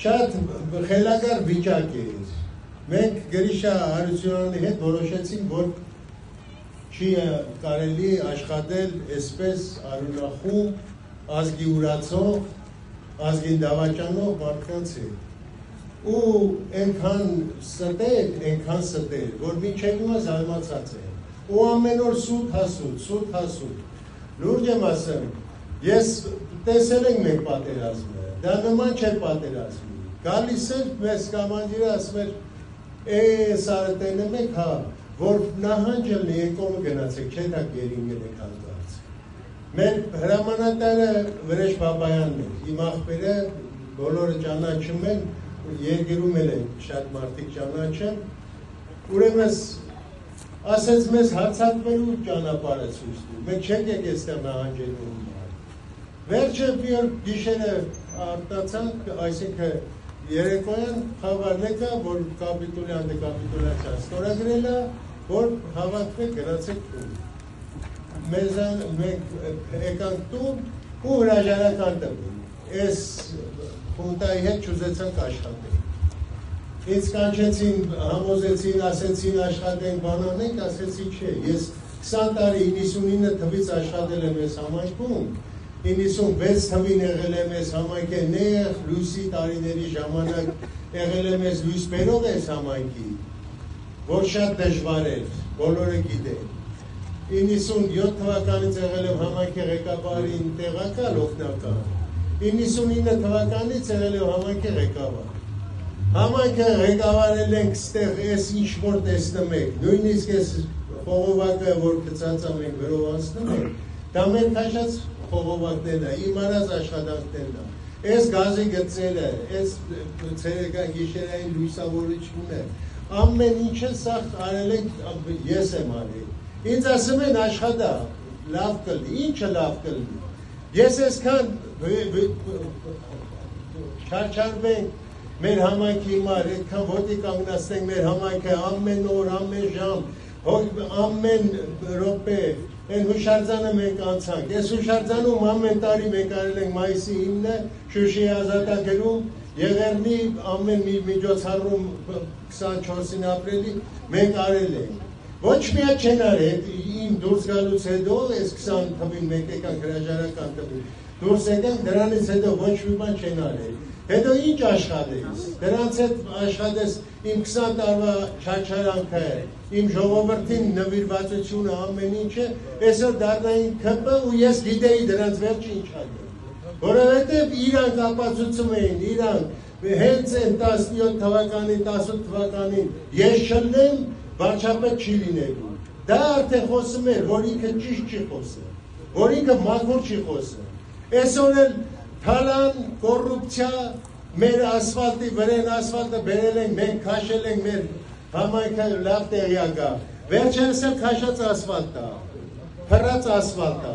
շատ խելագար վիճակ է։ Մենք Գրիշա Հարությունյանի հետ որոշեցինք, որ չի կարելի աշխատել այսպես արունախում, ազգի ուրացող, ազգին դավաճանող մարդկանց հետ։ Ու այնքան ստեր, որ մինչև հիմա զարմացած է։ Ու ամեն օր սուտ հասուտ։ Լուրջ եմ ասեմ, ես տեսել ենք մենք պատերազմը, դա նման չէր պատերազմի։ Գալիս էր մեզ կամանդիրը ասում էր, սարը տենեմ եք, հա, որ նահանջելն է եկոմը գնացեք, չէ դա գերինգել եք հանդարց։ Մեր հրամանատարը Վրեժ Բաբայանն է, իմ աղբերը բոլորը ճանաչում են, երկրում էլ են շատ մարդիկ ճանաչեն, ուրեմն ասեց մեզ հարձակվելու ճանապարհը ցույց տուր, մենք չենք եկել այստեղ նահանջելու համար։ Վերջը մի օր գիշերը արտացանք, այսինքն երեկոյան խավարն եկա, որ կապիտուլյան դեկապիտուլյացիան ստորագրել է, որ հավաքվեք գնացեք տուն։ Մենք եկանք տուն ու հրաժարական տվին, այս խունտայի հետ չուզեցանք աշխատել։ Ինձ կանչեցին, համոզեցին, ասեցին աշխատենք, բանանենք, ասեցի չէ, ես 20 տարի 99 թվից աշխատել եմ ես համայնքում, 96 թվին եղել եմ ես համայնքի նեղ, լույսի տարիների ժամանակ եղել եմ ես լույս բերող ես համայնքի, որ շատ դժվար էր, բոլորը գիտեն։ 97 թվականից եղել եմ համայնքի ղեկավարին տեղակալ, օգնական, 99 թվականից եղել եմ համայնքի ղեկավար։ Համայնքը ղեկավարել ենք ստեղ ես ինչ որ տեսնում եք, նույնիսկ ես խողովակը, որ գծածա մենք վերով անցնում ենք, դա մեր քաշած խողովակներն է, իմ արած աշխատանքներն է, այս գազի գծերը, այս ցերեկան գիշերային լույսավորությունը, ամեն ինչը սաղ արել ենք, ես եմ արել, ինձ ասում են աշխատա, լավ կլի, ինչը լավ կլի, ես այսքան չարչարվենք, մեր համայնքի հիմար, այդքան ոտի կանգնացնենք մեր համայնքը ամեն օր, ամեն ժամ, ամեն րոպե, այն հուշարձանը մենք անցանք, այս հուշարձանում ամեն տարի մենք արել ենք մայիսի 9-ը, Շուշիի ազատագրում, Եղեռնի ամեն միջոցառում 24-ին ապրիլի մենք արել ենք։ Ոչ միայն չեն արել, իմ դուրս գալուց հետո, այս 20 թվին մենք եկանք հրաժարական թվին, դուրս եկանք, դրանից հետո ոչ մի բան չեն արել։ Հետո ինչ աշխատես, դրանց հետ աշխատես իմ 20 տարվա չարչարանքը, իմ ժողովրդին նվիրվածությունը ամեն ինչը, այսօր դառնային ԿՊ ու ես գիտեի դրանց վերջը ինչ ադել։ Որովհետև իրանք ապացուցում էին, իրանք հենց են 17 թվականին, 18 թվականին ես չլնեմ, վարչապետ չի լինելու։ Դա արդեն խոսում էր, որ ինքը ճիշտ չի խոսում, որ ինքը մաքուր չի խոսում։ Այսօր էլ թալան, կոռուպցիա, մեր ասֆալտի վրեն ասֆալտը բերել ենք, մենք քաշել ենք մեր համայնքը լավ տեղյակ է։ Վերջերս էլ քաշած ասֆալտ է, փռած ասֆալտ է։